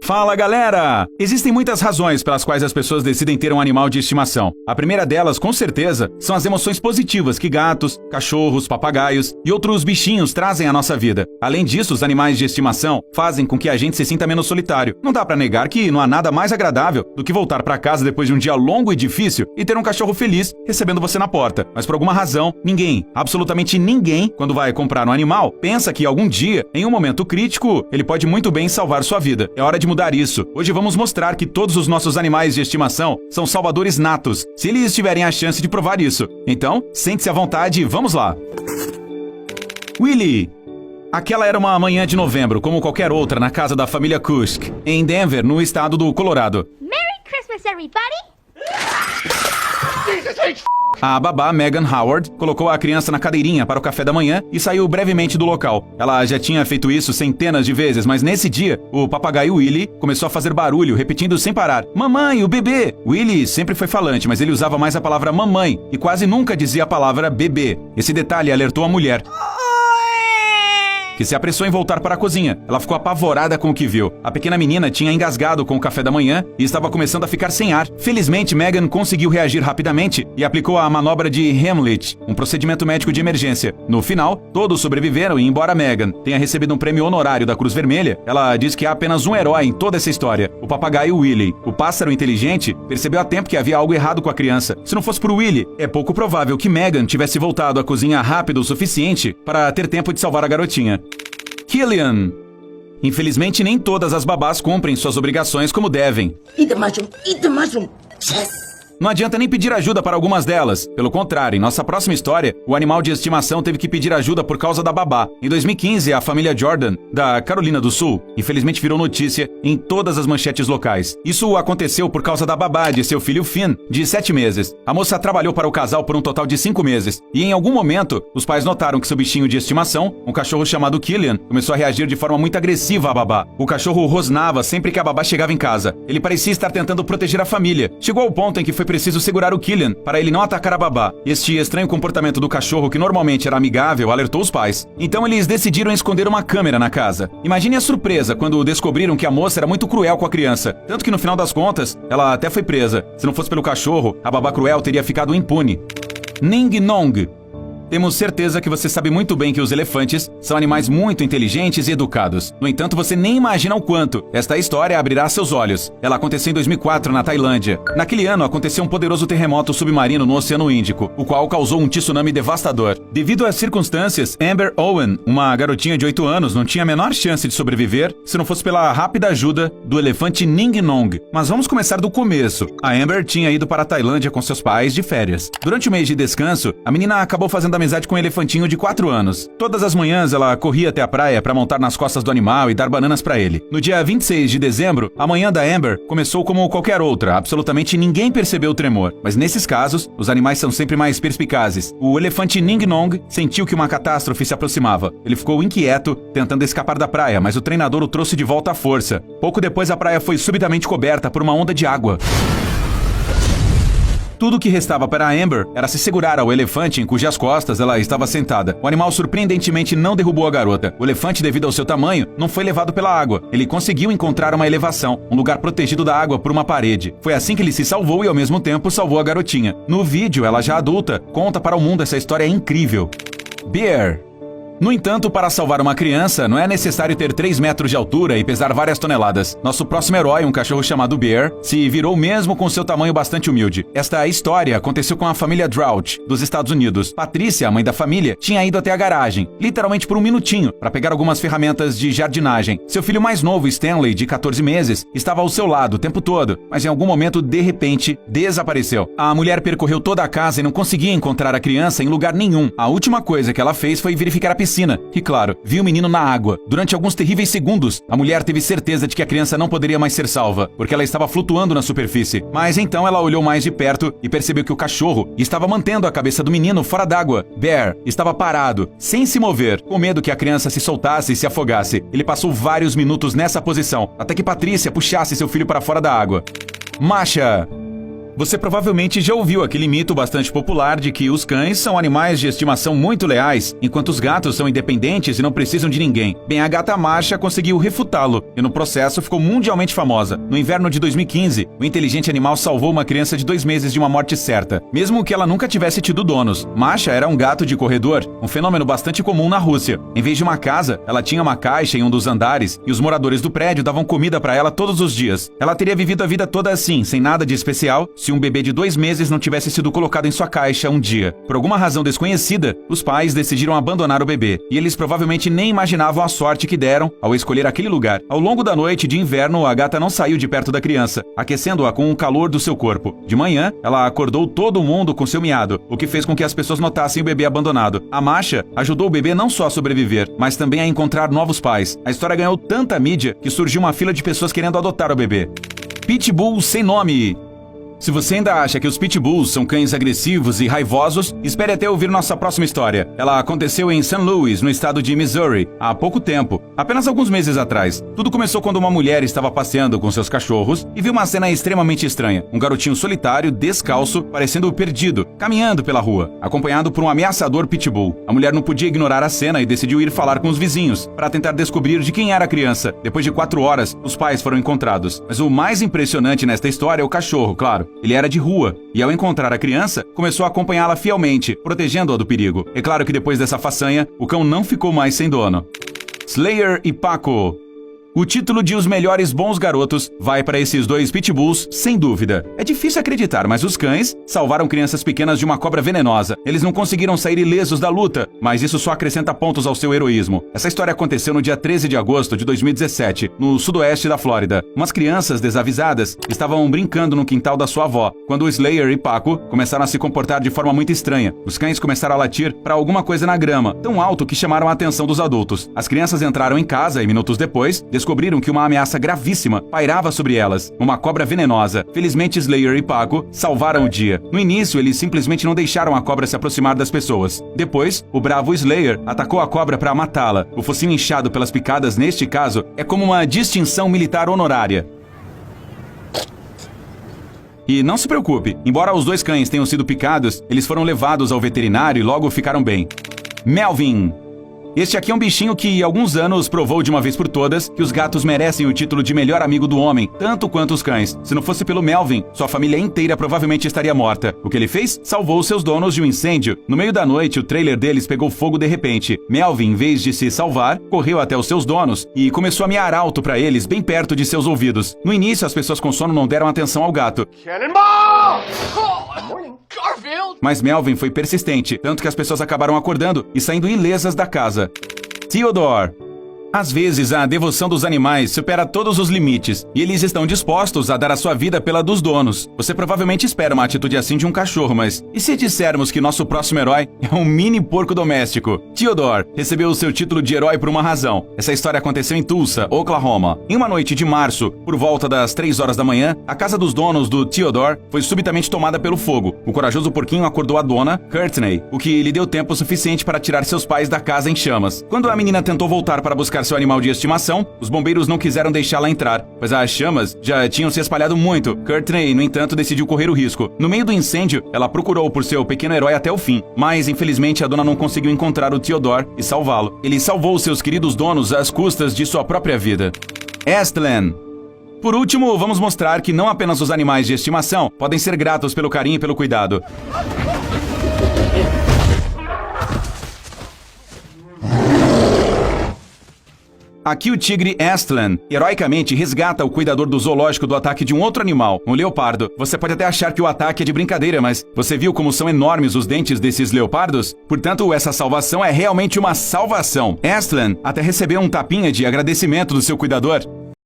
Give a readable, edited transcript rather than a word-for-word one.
Fala, galera! Existem muitas razões pelas quais as pessoas decidem ter um animal de estimação. A primeira delas, com certeza, são as emoções positivas que gatos, cachorros, papagaios e outros bichinhos trazem à nossa vida. Além disso, os animais de estimação fazem com que a gente se sinta menos solitário. Não dá pra negar que não há nada mais agradável do que voltar pra casa depois de um dia longo e difícil e ter um cachorro feliz recebendo você na porta. Mas por alguma razão, ninguém, absolutamente ninguém, quando vai comprar um animal, pensa que algum dia, em um momento crítico, ele pode muito bem salvar sua vida. É hora de mudar isso. Hoje vamos mostrar que todos os nossos animais de estimação são salvadores natos, se eles tiverem a chance de provar isso. Então, sente-se à vontade e vamos lá. Willie. Aquela era uma manhã de novembro, como qualquer outra, na casa da família Kusk, em Denver, no estado do Colorado. Merry Christmas, everybody! A babá, Megan Howard, colocou a criança na cadeirinha para o café da manhã e saiu brevemente do local. Ela já tinha feito isso centenas de vezes, mas nesse dia, o papagaio Willie começou a fazer barulho, repetindo sem parar: "Mamãe, o bebê!" Willie sempre foi falante, mas ele usava mais a palavra mamãe e quase nunca dizia a palavra bebê. Esse detalhe alertou a mulher, que se apressou em voltar para a cozinha. Ela ficou apavorada com o que viu. A pequena menina tinha engasgado com o café da manhã e estava começando a ficar sem ar. Felizmente, Megan conseguiu reagir rapidamente e aplicou a manobra de Heimlich, um procedimento médico de emergência. No final, todos sobreviveram e, embora Megan tenha recebido um prêmio honorário da Cruz Vermelha, ela diz que há apenas um herói em toda essa história: o papagaio Willie. O pássaro inteligente percebeu a tempo que havia algo errado com a criança. Se não fosse por Willie, é pouco provável que Megan tivesse voltado à cozinha rápido o suficiente para ter tempo de salvar a garotinha. Killian. Infelizmente, nem todas as babás cumprem suas obrigações como devem. Eat the mushroom! Eat the mushroom! Yes! Não adianta nem pedir ajuda para algumas delas. Pelo contrário, em nossa próxima história, o animal de estimação teve que pedir ajuda por causa da babá. Em 2015, a família Jordan, da Carolina do Sul, infelizmente virou notícia em todas as manchetes locais. Isso aconteceu por causa da babá de seu filho Finn, de 7 meses. A moça trabalhou para o casal por um total de 5 meses. E em algum momento, os pais notaram que seu bichinho de estimação, um cachorro chamado Killian, começou a reagir de forma muito agressiva à babá. O cachorro rosnava sempre que a babá chegava em casa. Ele parecia estar tentando proteger a família. Chegou ao ponto em que foi preciso segurar o Killian para ele não atacar a babá. Este estranho comportamento do cachorro, que normalmente era amigável, alertou os pais. Então eles decidiram esconder uma câmera na casa. Imagine a surpresa quando descobriram que a moça era muito cruel com a criança. Tanto que no final das contas, ela até foi presa. Se não fosse pelo cachorro, a babá cruel teria ficado impune. Ning Nong. Temos certeza que você sabe muito bem que os elefantes são animais muito inteligentes e educados. No entanto, você nem imagina o quanto. Esta história abrirá seus olhos. Ela aconteceu em 2004, na Tailândia. Naquele ano, aconteceu um poderoso terremoto submarino no Oceano Índico, o qual causou um tsunami devastador. Devido às circunstâncias, Amber Owen, uma garotinha de 8 anos, não tinha a menor chance de sobreviver se não fosse pela rápida ajuda do elefante Ning Nong. Mas vamos começar do começo. A Amber tinha ido para a Tailândia com seus pais de férias. Durante o mês de descanso, a menina acabou fazendo amizade com um elefantinho de 4 anos. Todas as manhãs ela corria até a praia para montar nas costas do animal e dar bananas para ele. No dia 26 de dezembro, a manhã da Amber começou como qualquer outra. Absolutamente ninguém percebeu o tremor. Mas nesses casos, os animais são sempre mais perspicazes. O elefante Ning Nong sentiu que uma catástrofe se aproximava. Ele ficou inquieto, tentando escapar da praia, mas o treinador o trouxe de volta à força. Pouco depois, a praia foi subitamente coberta por uma onda de água. Tudo o que restava para a Amber era se segurar ao elefante em cujas costas ela estava sentada. O animal surpreendentemente não derrubou a garota. O elefante, devido ao seu tamanho, não foi levado pela água. Ele conseguiu encontrar uma elevação, um lugar protegido da água por uma parede. Foi assim que ele se salvou e ao mesmo tempo salvou a garotinha. No vídeo, ela já adulta, conta para o mundo essa história incrível. Bear. No entanto, para salvar uma criança, não é necessário ter 3 metros de altura e pesar várias toneladas. Nosso próximo herói, um cachorro chamado Bear, se virou mesmo com seu tamanho bastante humilde. Esta história aconteceu com a família Drought, dos Estados Unidos. Patrícia, a mãe da família, tinha ido até a garagem, literalmente por um minutinho, para pegar algumas ferramentas de jardinagem. Seu filho mais novo, Stanley, de 14 meses, estava ao seu lado o tempo todo, mas em algum momento, de repente, desapareceu. A mulher percorreu toda a casa e não conseguia encontrar a criança em lugar nenhum. A última coisa que ela fez foi verificar a piscina. E claro, viu o menino na água. Durante alguns terríveis segundos, a mulher teve certeza de que a criança não poderia mais ser salva, porque ela estava flutuando na superfície. Mas então ela olhou mais de perto e percebeu que o cachorro estava mantendo a cabeça do menino fora d'água. Bear estava parado, sem se mover, com medo que a criança se soltasse e se afogasse. Ele passou vários minutos nessa posição, até que Patrícia puxasse seu filho para fora da água. Masha. Você provavelmente já ouviu aquele mito bastante popular de que os cães são animais de estimação muito leais, enquanto os gatos são independentes e não precisam de ninguém. Bem, a gata Masha conseguiu refutá-lo e no processo ficou mundialmente famosa. No inverno de 2015, o inteligente animal salvou uma criança de 2 meses de uma morte certa, mesmo que ela nunca tivesse tido donos. Masha era um gato de corredor, um fenômeno bastante comum na Rússia. Em vez de uma casa, ela tinha uma caixa em um dos andares e os moradores do prédio davam comida para ela todos os dias. Ela teria vivido a vida toda assim, sem nada de especial, se um bebê de 2 meses não tivesse sido colocado em sua caixa um dia. Por alguma razão desconhecida, os pais decidiram abandonar o bebê, e eles provavelmente nem imaginavam a sorte que deram ao escolher aquele lugar. Ao longo da noite de inverno, a gata não saiu de perto da criança, aquecendo-a com o calor do seu corpo. De manhã, ela acordou todo mundo com seu miado, o que fez com que as pessoas notassem o bebê abandonado. A Masha ajudou o bebê não só a sobreviver, mas também a encontrar novos pais. A história ganhou tanta mídia que surgiu uma fila de pessoas querendo adotar o bebê. Pitbull sem nome. Se você ainda acha que os pitbulls são cães agressivos e raivosos, espere até ouvir nossa próxima história. Ela aconteceu em St. Louis, no estado de Missouri, há pouco tempo, apenas alguns meses atrás. Tudo começou quando uma mulher estava passeando com seus cachorros e viu uma cena extremamente estranha. Um garotinho solitário, descalço, parecendo perdido, caminhando pela rua, acompanhado por um ameaçador pitbull. A mulher não podia ignorar a cena e decidiu ir falar com os vizinhos, para tentar descobrir de quem era a criança. Depois de 4 horas, os pais foram encontrados. Mas o mais impressionante nesta história é o cachorro, claro. Ele era de rua, e ao encontrar a criança, começou a acompanhá-la fielmente, protegendo-a do perigo. É claro que depois dessa façanha, o cão não ficou mais sem dono. Slayer e Paco. O título de Os Melhores Bons Garotos vai para esses 2 pitbulls, sem dúvida. É difícil acreditar, mas os cães salvaram crianças pequenas de uma cobra venenosa. Eles não conseguiram sair ilesos da luta, mas isso só acrescenta pontos ao seu heroísmo. Essa história aconteceu no dia 13 de agosto de 2017, no sudoeste da Flórida. Umas crianças desavisadas estavam brincando no quintal da sua avó, quando o Slayer e Paco começaram a se comportar de forma muito estranha. Os cães começaram a latir para alguma coisa na grama, tão alto que chamaram a atenção dos adultos. As crianças entraram em casa e, minutos depois, descobriram que uma ameaça gravíssima pairava sobre elas, uma cobra venenosa. Felizmente, Slayer e Paco salvaram o dia. No início, eles simplesmente não deixaram a cobra se aproximar das pessoas. Depois, o bravo Slayer atacou a cobra para matá-la. O focinho inchado pelas picadas, neste caso, é como uma distinção militar honorária. E não se preocupe, embora os 2 cães tenham sido picados, eles foram levados ao veterinário e logo ficaram bem. Melvin. Este aqui é um bichinho que, há alguns anos, provou de uma vez por todas que os gatos merecem o título de melhor amigo do homem, tanto quanto os cães. Se não fosse pelo Melvin, sua família inteira provavelmente estaria morta. O que ele fez? Salvou seus donos de um incêndio. No meio da noite, o trailer deles pegou fogo de repente. Melvin, em vez de se salvar, correu até os seus donos e começou a miar alto para eles, bem perto de seus ouvidos. No início, as pessoas com sono não deram atenção ao gato. Cannonball! Morning, Garfield! Mas Melvin foi persistente, tanto que as pessoas acabaram acordando e saindo ilesas da casa. Theodore. Às vezes, a devoção dos animais supera todos os limites, e eles estão dispostos a dar a sua vida pela dos donos. Você provavelmente espera uma atitude assim de um cachorro, mas e se dissermos que nosso próximo herói é um mini porco doméstico? Theodore recebeu o seu título de herói por uma razão. Essa história aconteceu em Tulsa, Oklahoma. Em uma noite de março, por volta das 3 horas da manhã, a casa dos donos do Theodore foi subitamente tomada pelo fogo. O corajoso porquinho acordou a dona, Courtney, o que lhe deu tempo suficiente para tirar seus pais da casa em chamas. Quando a menina tentou voltar para buscar seu animal de estimação, os bombeiros não quiseram deixá-la entrar, pois as chamas já tinham se espalhado muito. Courtney, no entanto, decidiu correr o risco. No meio do incêndio, ela procurou por seu pequeno herói até o fim, mas infelizmente a dona não conseguiu encontrar o Theodore e salvá-lo. Ele salvou seus queridos donos às custas de sua própria vida. Estland. Por último, vamos mostrar que não apenas os animais de estimação podem ser gratos pelo carinho e pelo cuidado. Aqui o tigre Estland heroicamente resgata o cuidador do zoológico do ataque de um outro animal, um leopardo. Você pode até achar que o ataque é de brincadeira, mas você viu como são enormes os dentes desses leopardos? Portanto, essa salvação é realmente uma salvação. Estland até recebeu um tapinha de agradecimento do seu cuidador.